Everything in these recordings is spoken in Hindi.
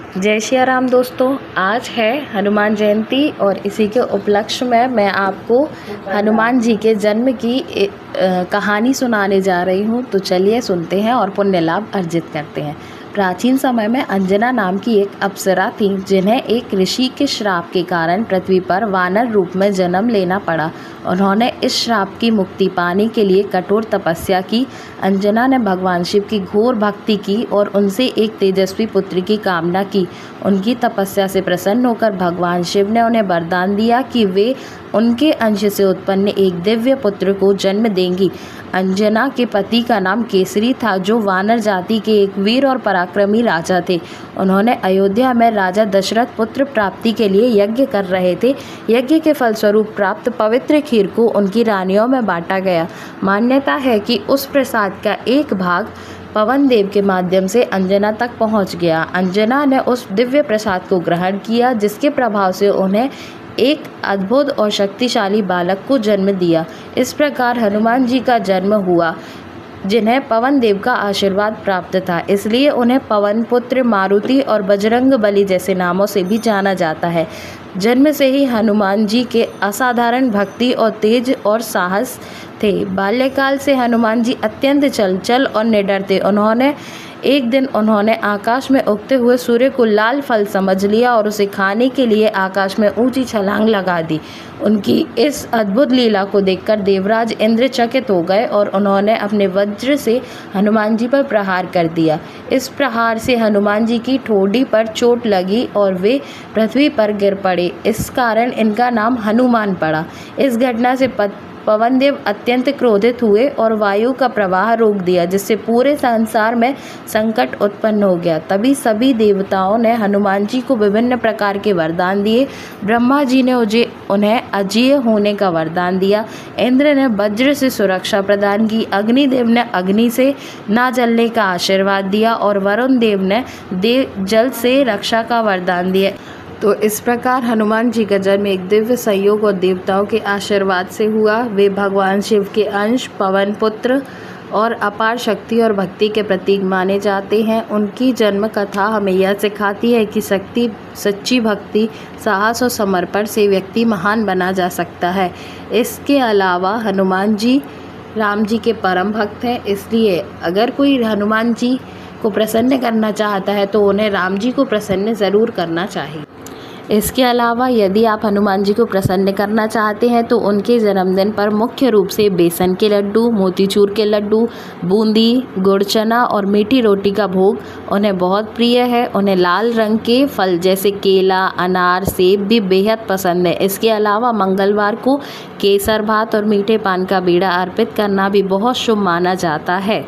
जय श्री राम दोस्तों। आज है हनुमान जयंती और इसी के उपलक्ष्य में मैं आपको हनुमान जी के जन्म की कहानी सुनाने जा रही हूँ। तो चलिए सुनते हैं और पुण्य लाभ अर्जित करते हैं। प्राचीन समय में अंजना नाम की एक अप्सरा थी, जिन्हें एक ऋषि के श्राप के कारण पृथ्वी पर वानर रूप में जन्म लेना पड़ा। उन्होंने इस श्राप की मुक्ति पाने के लिए कठोर तपस्या की। अंजना ने भगवान शिव की घोर भक्ति की और उनसे एक तेजस्वी पुत्र की कामना की। उनकी तपस्या से प्रसन्न होकर भगवान शिव ने उन्हें वरदान दिया कि वे उनके अंश से उत्पन्न एक दिव्य पुत्र को जन्म देंगी। अंजना के पति का नाम केसरी था, जो वानर जाति के एक वीर और पराक्रमी राजा थे। उन्होंने अयोध्या में राजा दशरथ पुत्र प्राप्ति के लिए यज्ञ कर रहे थे। यज्ञ के फलस्वरूप प्राप्त पवित्र खीर को उनकी रानियों में बांटा गया। मान्यता है कि उस प्रसाद का एक भाग पवन देव के माध्यम से अंजना तक पहुंच गया। अंजना ने उस दिव्य प्रसाद को ग्रहण किया, जिसके प्रभाव से उन्हें एक अद्भुत और शक्तिशाली बालक को जन्म दिया। इस प्रकार हनुमान जी का जन्म हुआ, जिन्हें पवन देव का आशीर्वाद प्राप्त था। इसलिए उन्हें पवन पुत्र, मारुति और बजरंग बली जैसे नामों से भी जाना जाता है। जन्म से ही हनुमान जी के असाधारण भक्ति और तेज और साहस थे। बाल्यकाल से हनुमान जी अत्यंत चंचल और निडर थे। एक दिन उन्होंने आकाश में उगते हुए सूर्य को लाल फल समझ लिया और उसे खाने के लिए आकाश में ऊंची छलांग लगा दी। उनकी इस अद्भुत लीला को देखकर देवराज इंद्र चकित हो गए और उन्होंने अपने वज्र से हनुमान जी पर प्रहार कर दिया। इस प्रहार से हनुमान जी की ठोड़ी पर चोट लगी और वे पृथ्वी पर गिर पड़े। इस कारण इनका नाम हनुमान पड़ा। इस घटना से पवन देव अत्यंत क्रोधित हुए और वायु का प्रवाह रोक दिया, जिससे पूरे संसार में संकट उत्पन्न हो गया। तभी सभी देवताओं ने हनुमान जी को विभिन्न प्रकार के वरदान दिए। ब्रह्मा जी ने उन्हें अजेय होने का वरदान दिया। इंद्र ने वज्र से सुरक्षा प्रदान की। अग्निदेव ने अग्नि से ना जलने का आशीर्वाद दिया और वरुण देव ने जल से रक्षा का वरदान दिया। तो इस प्रकार हनुमान जी का जन्म एक दिव्य संयोग और देवताओं के आशीर्वाद से हुआ। वे भगवान शिव के अंश, पवन पुत्र और अपार शक्ति और भक्ति के प्रतीक माने जाते हैं। उनकी जन्म कथा हमें यह सिखाती है कि सच्ची भक्ति, साहस और समर्पण से व्यक्ति महान बना जा सकता है। इसके अलावा हनुमान जी राम जी के परम भक्त हैं, इसलिए अगर कोई हनुमान जी को प्रसन्न करना चाहता है तो उन्हें राम जी को प्रसन्न ज़रूर करना चाहिए। इसके अलावा यदि आप हनुमान जी को प्रसन्न करना चाहते हैं तो उनके जन्मदिन पर मुख्य रूप से बेसन के लड्डू, मोतीचूर के लड्डू, बूंदी, गुड़ चना और मीठी रोटी का भोग उन्हें बहुत प्रिय है। उन्हें लाल रंग के फल जैसे केला, अनार, सेब भी बेहद पसंद है। इसके अलावा मंगलवार को केसर भात और मीठे पान का बीड़ा अर्पित करना भी बहुत शुभ माना जाता है।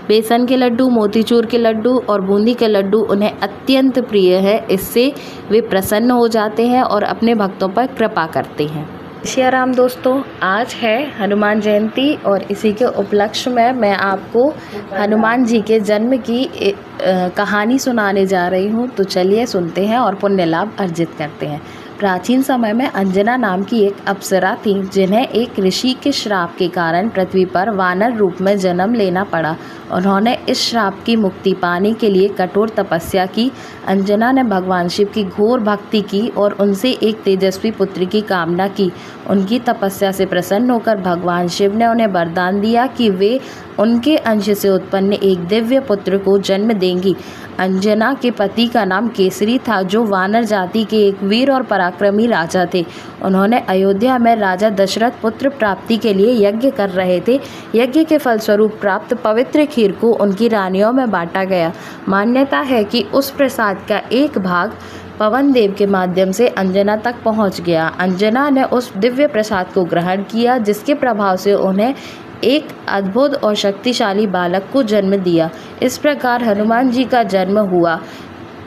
बेसन के लड्डू, मोतीचूर के लड्डू और बूंदी के लड्डू उन्हें अत्यंत प्रिय है। इससे वे प्रसन्न हो जाते हैं और अपने भक्तों पर कृपा करते हैं। श्री राम दोस्तों, आज है हनुमान जयंती और इसी के उपलक्ष्य में मैं आपको हनुमान जी के जन्म की कहानी सुनाने जा रही हूँ। तो चलिए सुनते हैं और पुण्य लाभ अर्जित करते हैं। प्राचीन समय में अंजना नाम की एक अप्सरा थी, जिन्हें एक ऋषि के श्राप के कारण पृथ्वी पर वानर रूप में जन्म लेना पड़ा। उन्होंने इस श्राप की मुक्ति पाने के लिए कठोर तपस्या की। अंजना ने भगवान शिव की घोर भक्ति की और उनसे एक तेजस्वी पुत्र की कामना की। उनकी तपस्या से प्रसन्न होकर भगवान शिव ने उन्हें वरदान दिया कि वे उनके अंश से उत्पन्न एक दिव्य पुत्र को जन्म देंगी। अंजना के पति का नाम केसरी था, जो वानर जाति के एक वीर और पराक्रमी राजा थे। उन्होंने अयोध्या में राजा दशरथ पुत्र प्राप्ति के लिए यज्ञ कर रहे थे। यज्ञ के फलस्वरूप प्राप्त पवित्र खीर को उनकी रानियों में बांटा गया। मान्यता है कि उस प्रसाद का एक भाग पवन देव के माध्यम से अंजना तक पहुंच गया। अंजना ने उस दिव्य प्रसाद को ग्रहण किया, जिसके प्रभाव से उन्हें एक अद्भुत और शक्तिशाली बालक को जन्म दिया। इस प्रकार हनुमान जी का जन्म हुआ,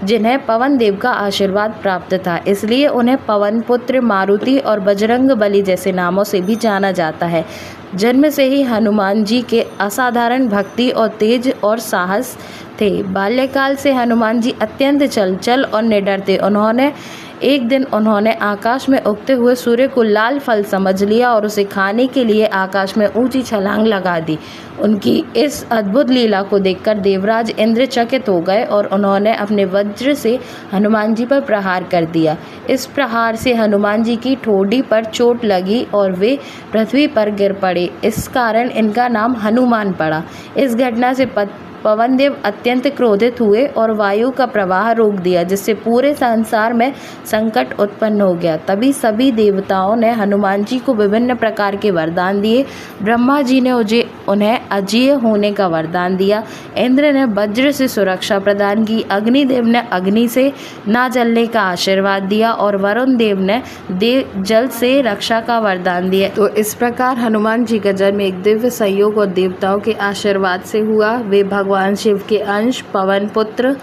जिन्हें पवन देव का आशीर्वाद प्राप्त था। इसलिए उन्हें पवन पुत्र, मारुति और बजरंग बली जैसे नामों से भी जाना जाता है। जन्म से ही हनुमान जी के असाधारण भक्ति और तेज और साहस थे। बाल्यकाल से हनुमान जी अत्यंत चंचल और निडर थे। एक दिन उन्होंने आकाश में उगते हुए सूर्य को लाल फल समझ लिया और उसे खाने के लिए आकाश में ऊंची छलांग लगा दी। उनकी इस अद्भुत लीला को देखकर देवराज इंद्र चकित हो गए और उन्होंने अपने वज्र से हनुमान जी पर प्रहार कर दिया। इस प्रहार से हनुमान जी की ठोड़ी पर चोट लगी और वे पृथ्वी पर गिर पड़े। इस कारण इनका नाम हनुमान पड़ा। इस घटना से पवनदेव अत्यंत क्रोधित हुए और वायु का प्रवाह रोक दिया, जिससे पूरे संसार में संकट उत्पन्न हो गया। तभी सभी देवताओं ने हनुमान जी को विभिन्न प्रकार के वरदान दिए। ब्रह्मा जी ने उन्हें अजेय होने का वरदान दिया, इंद्र ने वज्र से सुरक्षा प्रदान की, अग्निदेव ने अग्नि से ना जलने का आशीर्वाद दिया और वरुण देव ने जल से रक्षा का वरदान दिया। तो इस प्रकार हनुमान जी का जन्म एक दिव्य संयोग और देवताओं के आशीर्वाद से हुआ। वे भगवान शिव के अंश, पवन पुत्र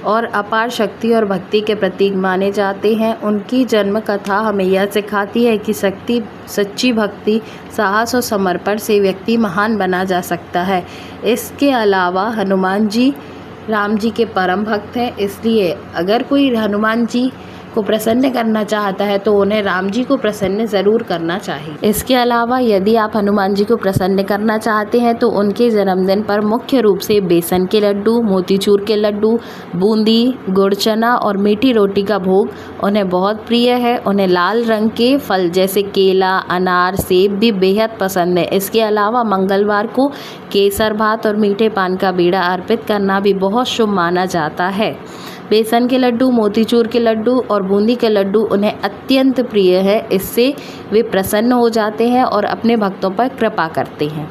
और अपार शक्ति और भक्ति के प्रतीक माने जाते हैं। उनकी जन्म कथा हमें यह सिखाती है कि सच्ची भक्ति, साहस और समर्पण से व्यक्ति महान बना जा सकता है। इसके अलावा हनुमान जी राम जी के परम भक्त हैं, इसलिए अगर कोई हनुमान जी को प्रसन्न करना चाहता है तो उन्हें राम जी को प्रसन्न ज़रूर करना चाहिए। इसके अलावा यदि आप हनुमान जी को प्रसन्न करना चाहते हैं तो उनके जन्मदिन पर मुख्य रूप से बेसन के लड्डू, मोतीचूर के लड्डू, बूंदी, गुड़ चना और मीठी रोटी का भोग उन्हें बहुत प्रिय है। उन्हें लाल रंग के फल जैसे केला, अनार, सेब भी बेहद पसंद है। इसके अलावा मंगलवार को केसर भात और मीठे पान का बीड़ा अर्पित करना भी बहुत शुभ माना जाता है। बेसन के लड्डू, मोतीचूर के लड्डू और बूंदी के लड्डू उन्हें अत्यंत प्रिय है। इससे वे प्रसन्न हो जाते हैं और अपने भक्तों पर कृपा करते हैं।